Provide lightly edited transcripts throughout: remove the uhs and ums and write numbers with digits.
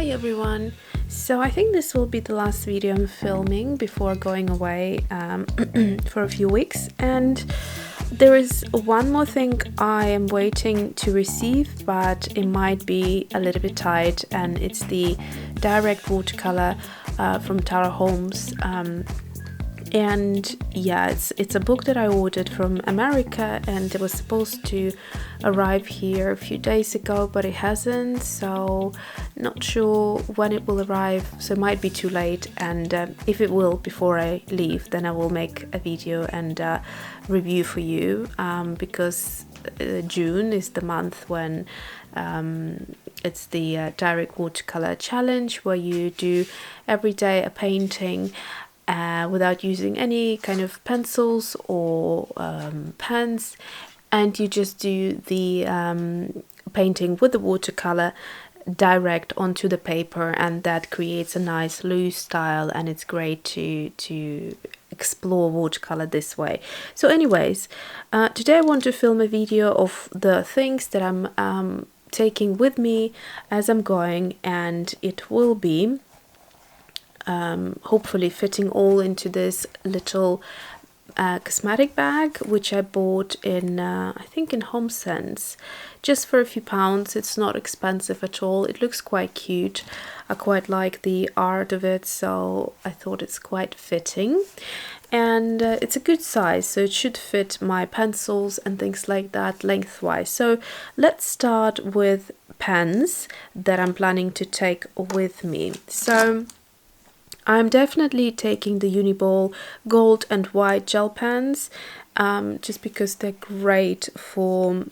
Hi everyone! So I think this will be the last video I'm filming before going away for a few weeks, and there is one more thing I am waiting to receive, but it might be a little bit tight, and it's the direct watercolor from Tara Holmes. And yeah, it's a book that I ordered from America, and it was supposed to arrive here a few days ago, but it hasn't, so not sure when it will arrive, so it might be too late. And if it will before I leave, then I will make a video and review for you, because June is the month when it's the direct watercolor challenge, where you do every day a painting without using any kind of pencils or pens, and you just do the painting with the watercolor direct onto the paper, and that creates a nice loose style, and it's great to explore watercolor this way. So anyways, today I want to film a video of the things that I'm taking with me as I'm going, and it will be hopefully fitting all into this little cosmetic bag, which I bought in I think in Home Sense, just for a few pounds. It's not expensive at all. It looks quite cute. I quite like the art of it, so I thought it's quite fitting, and it's a good size, so it should fit my pencils and things like that lengthwise. So let's start with pens that I'm planning to take with me. So I'm definitely taking the Uniball Gold and White Gel Pens, just because they're great for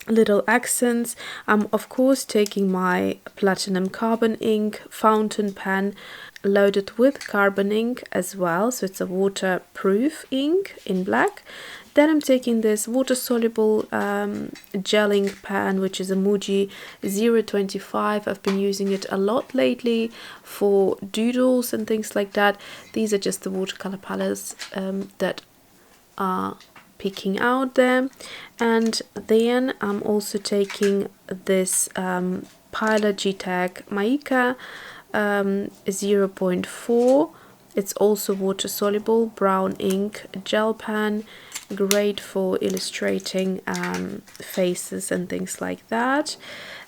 little accents. I'm of course taking my Platinum Carbon Ink fountain pen loaded with carbon ink as well, so it's a waterproof ink in black. Then I'm taking this water-soluble gel ink pen, which is a Muji 025. I've been using it a lot lately for doodles and things like that. These are just the watercolor palettes that are peeking out there. And then I'm also taking this Pilot G-TEC-C Maica 0.4. It's also water-soluble brown ink gel pen, great for illustrating faces and things like that.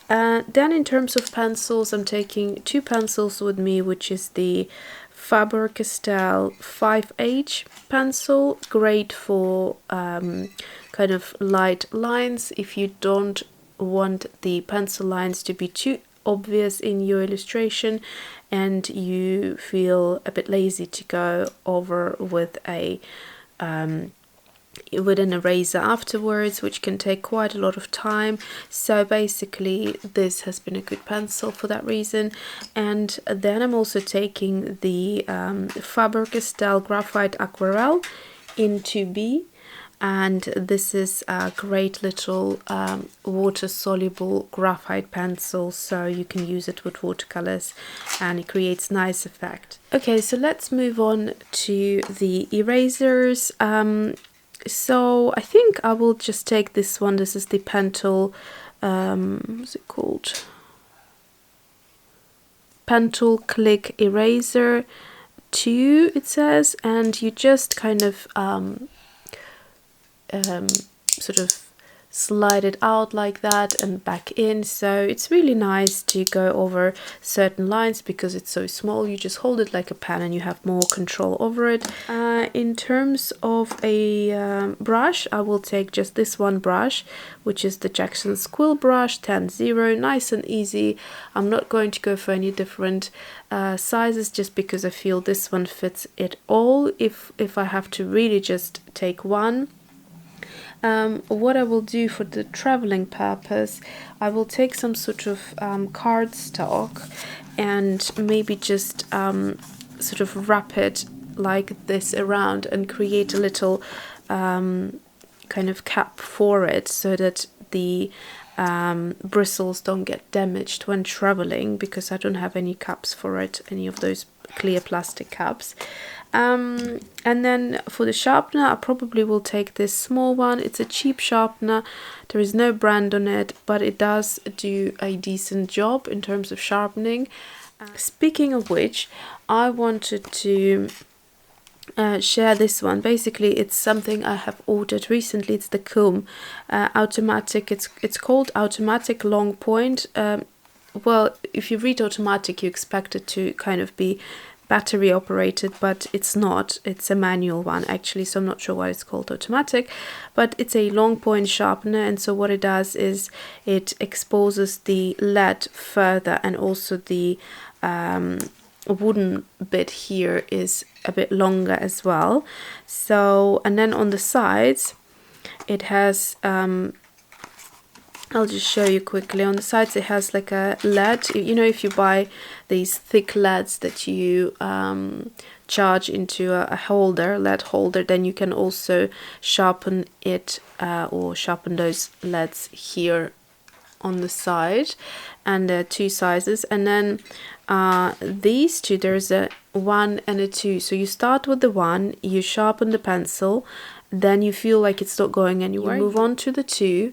Then in terms of pencils, I'm taking two pencils with me, which is the Faber Castell 5H pencil, great for kind of light lines if you don't want the pencil lines to be too obvious in your illustration and you feel a bit lazy to go over with a with an eraser afterwards, which can take quite a lot of time. So basically this has been a good pencil for that reason. And then I'm also taking the Faber Castell Graphite Aquarelle in 2B, and this is a great little water-soluble graphite pencil, so you can use it with watercolors and it creates nice effect. Okay, so let's move on to the erasers. So I think I will just take this one. This is the Pentel, what's it called? Pentel Click Eraser 2, it says, and you just kind of sort of slide it out like that and back in. So it's really nice to go over certain lines because it's so small. You just hold it like a pen and you have more control over it. In terms of a brush, I will take just this one brush, which is the Jackson's Quill Brush 10-0, nice and easy. I'm not going to go for any different sizes, just because I feel this one fits it all if I have to really just take one. What I will do for the traveling purpose, I will take some sort of cardstock and maybe just sort of wrap it like this around and create a little kind of cap for it, so that the bristles don't get damaged when traveling, because I don't have any caps for it, any of those clear plastic cups. And then for the sharpener, I probably will take this small one. It's a cheap sharpener. There is no brand on it, but it does do a decent job in terms of sharpening. Speaking of which, I wanted to share this one. Basically, it's something I have ordered recently. It's the comb automatic. It's called automatic long point. Well, if you read automatic, you expect it to kind of be battery operated, but it's not. It's a manual one actually, so I'm not sure why it's called automatic, but it's a long point sharpener. And so what it does is it exposes the lead further, and also the wooden bit here is a bit longer as well. So, and then on the sides it has I'll just show you quickly. On the sides it has like a lead. You know, if you buy these thick leads that you charge into a holder, lead holder, then you can also sharpen it or sharpen those leads here on the side. And there are two sizes. And then these two, there's a 1 and a 2. So you start with the 1, you sharpen the pencil, then you feel like it's not going anywhere. You move on to the 2,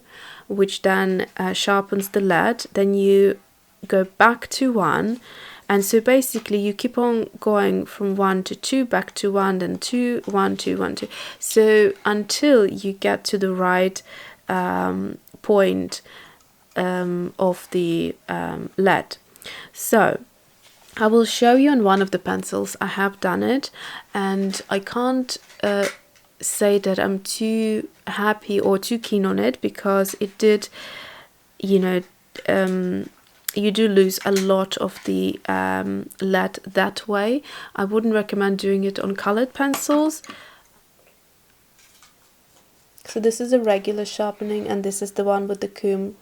which then sharpens the lead. Then you go back to 1, and so basically you keep on going from 1 to 2, back to 1, then 2, 1, 2, 1, 2. So until you get to the right point of the lead. So I will show you on one of the pencils. I have done it, and I can't say that I'm too happy or too keen on it, because it did, you know, you do lose a lot of the lead that way. I wouldn't recommend doing it on colored pencils. So this is a regular sharpening, and this is the one with the comb.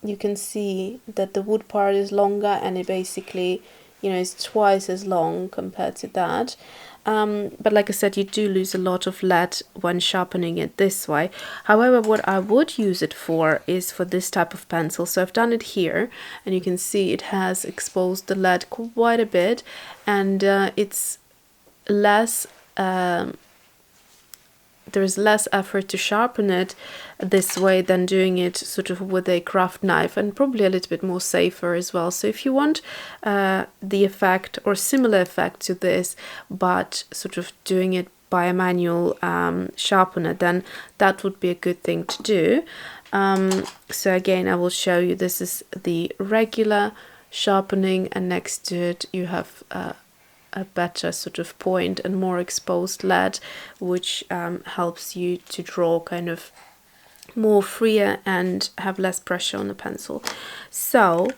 You can see that the wood part is longer, and it basically, you know, is twice as long compared to that. But like I said, you do lose a lot of lead when sharpening it this way. However, what I would use it for is for this type of pencil. So I've done it here, and you can see it has exposed the lead quite a bit, and it's less there's less effort to sharpen it this way than doing it sort of with a craft knife, and probably a little bit more safer as well. So if you want the effect or similar effect to this, but sort of doing it by a manual sharpener, then that would be a good thing to do. So again, I will show you, this is the regular sharpening, and next to it you have a better sort of point and more exposed lead, which helps you to draw kind of more freer and have less pressure on the pencil. So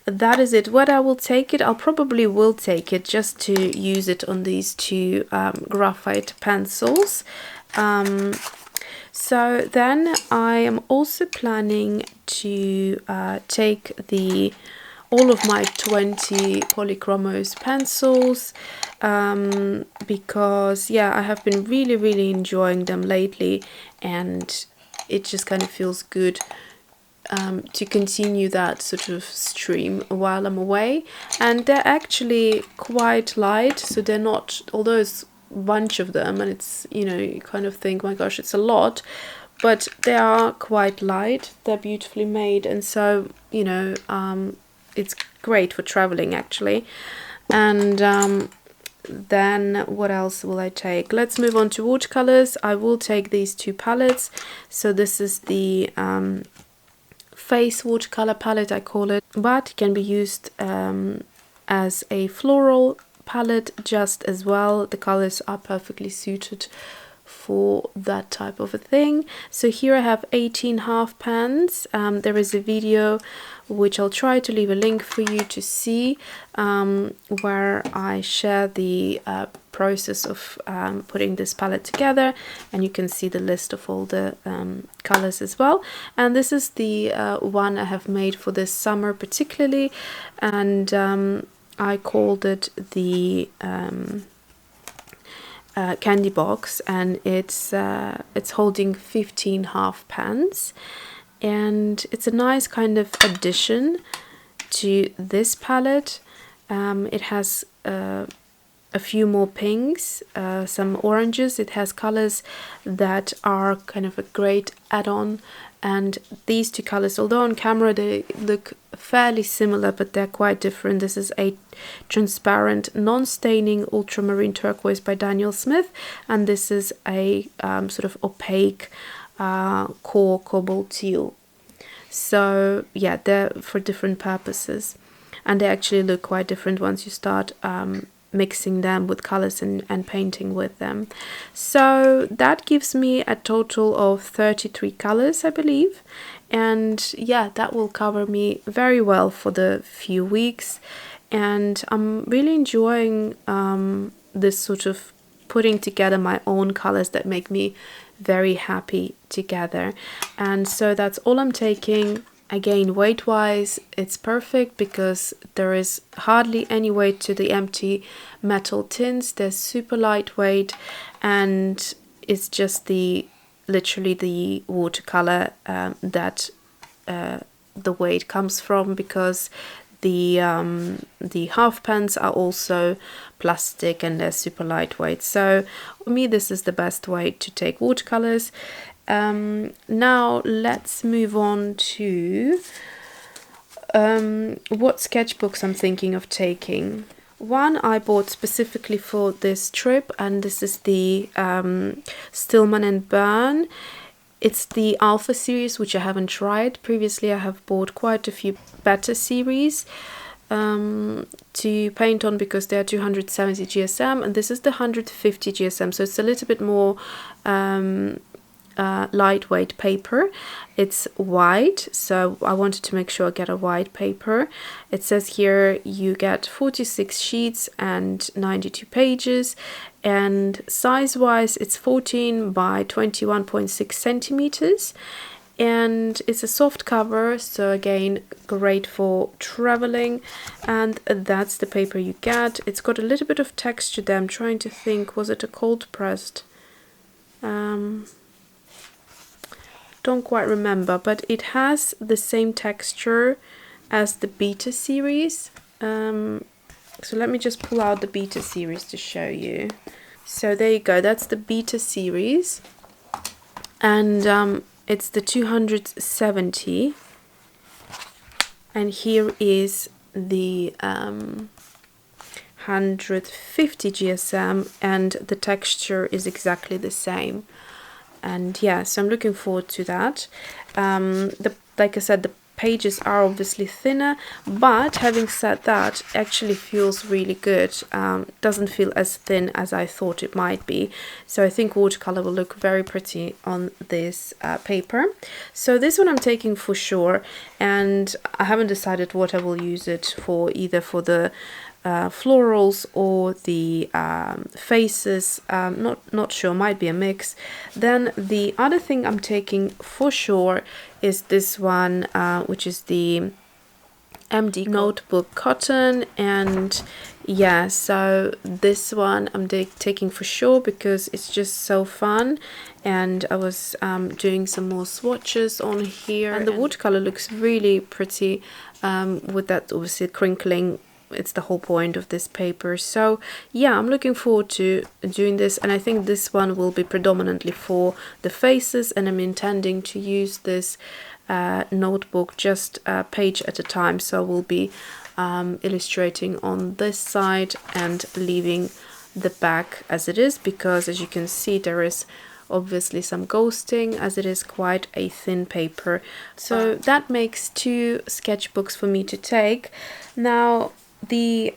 that is it. What I will take it, I'll probably will take it just to use it on these two graphite pencils. So then I am also planning to take all of my 20 Polychromos pencils, because yeah, I have been really enjoying them lately, and it just kind of feels good to continue that sort of stream while I'm away. And they're actually quite light, so they're not, although it's a bunch of them and it's, you know, you kind of think, my gosh, it's a lot, but they are quite light, they're beautifully made, and so, you know, it's great for traveling actually. And then what else will I take? Let's move on to watercolors. I will take these two palettes. So this is the face watercolor palette, I call it, but it can be used as a floral palette just as well. The colors are perfectly suited for that type of a thing. So here I have 18 half pans. There is a video which I'll try to leave a link for you to see, where I share the process of putting this palette together, and you can see the list of all the colors as well. And this is the one I have made for this summer particularly, and I called it the candy box, and it's holding 15 half pans, and it's a nice kind of addition to this palette. It has a few more pinks, some oranges. It has colors that are kind of a great add-on, and these two colors, although on camera they look fairly similar, but they're quite different. This is a transparent non-staining ultramarine turquoise by Daniel Smith, and this is a sort of opaque core cobalt teal. So yeah, they're for different purposes, and they actually look quite different once you start mixing them with colors and painting with them. So that gives me a total of 33 colors, I believe, and yeah, that will cover me very well for the few weeks. And I'm really enjoying this sort of putting together my own colors that make me very happy together. And so that's all I'm taking. Again, weight wise, it's perfect because there is hardly any weight to the empty metal tins. They're super lightweight, and it's just literally the watercolor that the weight comes from, because the half pens are also plastic and they're super lightweight. So for me, this is the best way to take watercolors. Now let's move on to what sketchbooks I'm thinking of taking. One I bought specifically for this trip, and this is the Stillman and Burn. It's the Alpha series, which I haven't tried. Previously I have bought quite a few Beta series to paint on, because they're 270 GSM, and this is the 150 GSM, so it's a little bit more lightweight paper. It's white, so I wanted to make sure I get a white paper. It says here you get 46 sheets and 92 pages, and size wise it's 14 by 21.6 centimeters, and it's a soft cover, so again great for traveling. And that's the paper you get. It's got a little bit of texture there. I'm trying to think, was it a cold pressed? Don't quite remember, but it has the same texture as the Beta series. So let me just pull out the Beta series to show you. So there you go, that's the Beta series, and it's the 270, and here is the 150 GSM, and the texture is exactly the same. And yeah, so I'm looking forward to that. Like I said, the pages are obviously thinner, but having said that, it actually feels really good. Doesn't feel as thin as I thought it might be. So I think watercolor will look very pretty on this paper. So this one I'm taking for sure, and I haven't decided what I will use it for, either for the florals or the faces. Not sure, might be a mix. Then the other thing I'm taking for sure is this one, which is the MD Notebook Cotton. And yeah, so this one I'm taking for sure because it's just so fun, and I was doing some more swatches on here, and the watercolor looks really pretty with that obviously crinkling. It's the whole point of this paper. So yeah, I'm looking forward to doing this, and I think this one will be predominantly for the faces, and I'm intending to use this notebook just a page at a time. So I will be illustrating on this side and leaving the back as it is, because as you can see there is obviously some ghosting, as it is quite a thin paper. So that makes 2 sketchbooks for me to take. Now the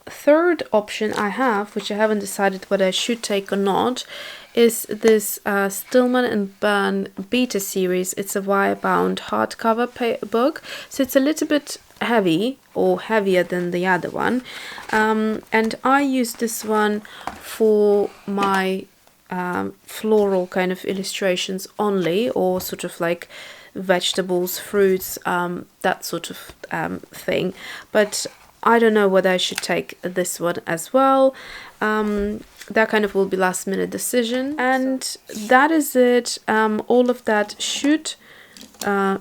third option I have, which I haven't decided whether I should take or not, is this Stillman and Burn Beta series. It's a wire-bound hardcover book, so it's a little bit heavy, or heavier than the other one, and I use this one for my floral kind of illustrations only, or sort of like vegetables, fruits, that sort of thing. But I don't know whether I should take this one as well. That kind of will be last minute decision. And that is it. All of that should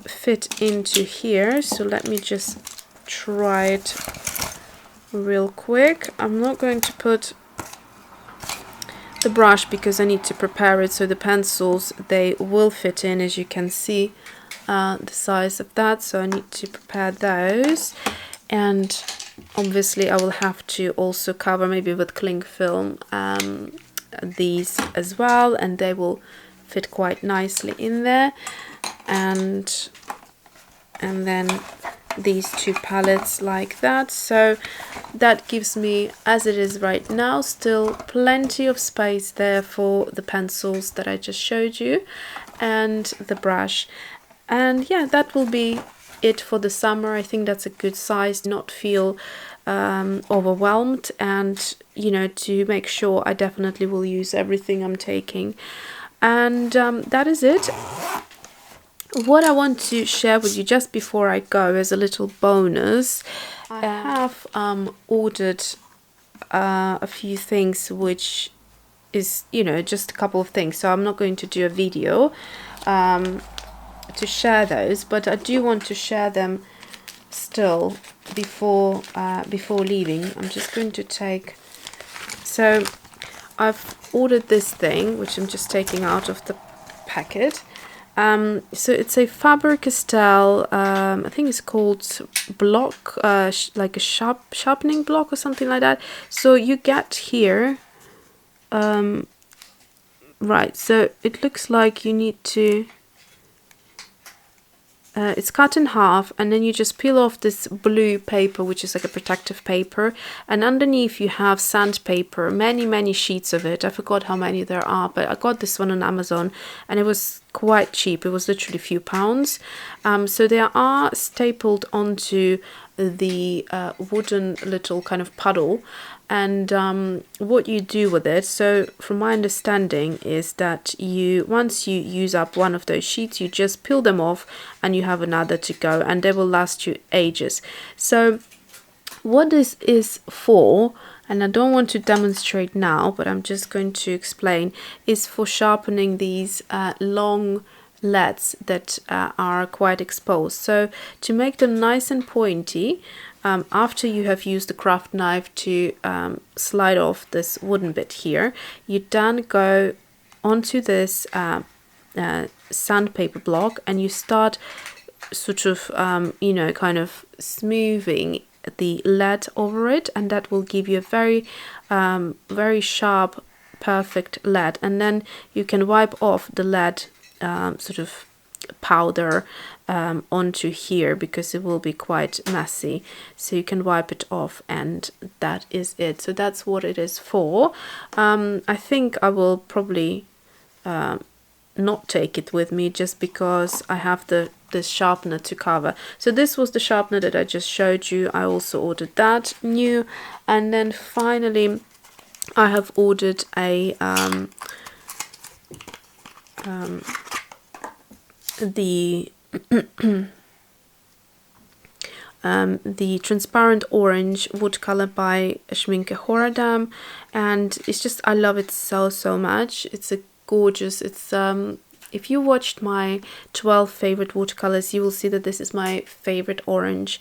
fit into here. So let me just try it real quick. I'm not going to put the brush because I need to prepare it so the pencils, they will fit in, as you can see the size of that, so I need to prepare those. And obviously I will have to also cover maybe with cling film these as well, and they will fit quite nicely in there. And then these two palettes like that. So that gives me, as it is right now, still plenty of space there for the pencils that I just showed you and the brush. And yeah, that will be it for the summer. I think that's a good size, not feel overwhelmed, and you know, to make sure I definitely will use everything I'm taking. And that is it. What I want to share with you just before I go as a little bonus, I have ordered a few things, which is, you know, just a couple of things, so I'm not going to do a video to share those, but I do want to share them still before leaving. I'm just going to take, so I've ordered this thing, which I'm just taking out of the packet. So it's a Faber Castell, I think it's called block, like a sharpening block or something like that. So you get here, right, so it looks like you need to, it's cut in half, and then you just peel off this blue paper, which is like a protective paper, and underneath you have sandpaper, many sheets of it. I forgot how many there are, but I got this one on Amazon and it was quite cheap. It was literally a few pounds. So they are stapled onto the wooden little kind of puddle, and what you do with it, so from my understanding, is that you, once you use up one of those sheets, you just peel them off and you have another to go, and they will last you ages. So what this is for, and I don't want to demonstrate now, but I'm just going to explain, is for sharpening these long leads that are quite exposed. So to make them nice and pointy, after you have used the craft knife to slide off this wooden bit here, you then go onto this sandpaper block and you start sort of, you know, kind of smoothing the lead over it, and that will give you a very sharp, perfect lead. And then you can wipe off the lead sort of powder onto here, because it will be quite messy, so you can wipe it off, and that is it. So that's what it is for. I think I will probably not take it with me, just because I have this sharpener to cover. So this was the sharpener that I just showed you. I also ordered that new, and then finally I have ordered a the transparent orange watercolor by Schminke Horadam, and it's just, I love it so much. It's a gorgeous, it's if you watched my 12 favorite watercolors, you will see that this is my favorite orange.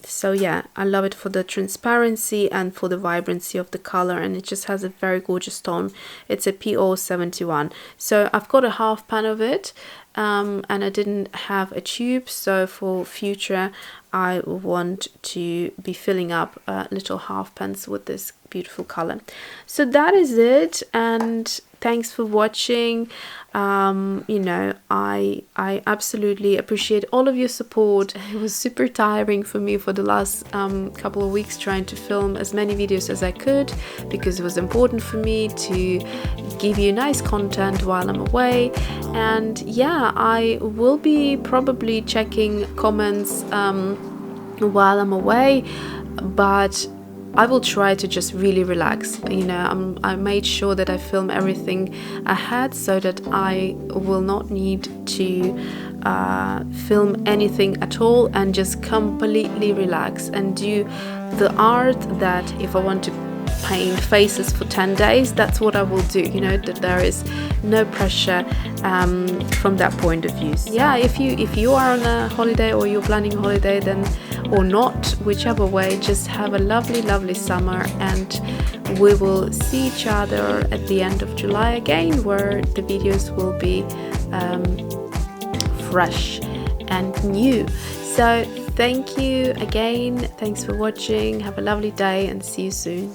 So yeah, I love it for the transparency and for the vibrancy of the color, and it just has a very gorgeous tone. It's a PO71. So I've got a half pan of it, and I didn't have a tube, so for future I want to be filling up little half pans with this beautiful color. So that is it, and thanks for watching. You know, I absolutely appreciate all of your support. It was super tiring for me for the last couple of weeks trying to film as many videos as I could, because it was important for me to give you nice content while I'm away. And yeah, I will be probably checking comments while I'm away, but I will try to just really relax. You know, I made sure that I film everything ahead, so that I will not need to film anything at all, and just completely relax and do the art that, if I want to paint faces for 10 days, that's what I will do. You know, that there is no pressure from that point of view. So yeah, if you are on a holiday or you're planning a holiday, then or not, whichever way. Just have a lovely summer, and we will see each other at the end of July again, where the videos will be fresh and new. So thank you again, thanks for watching, have a lovely day and see you soon.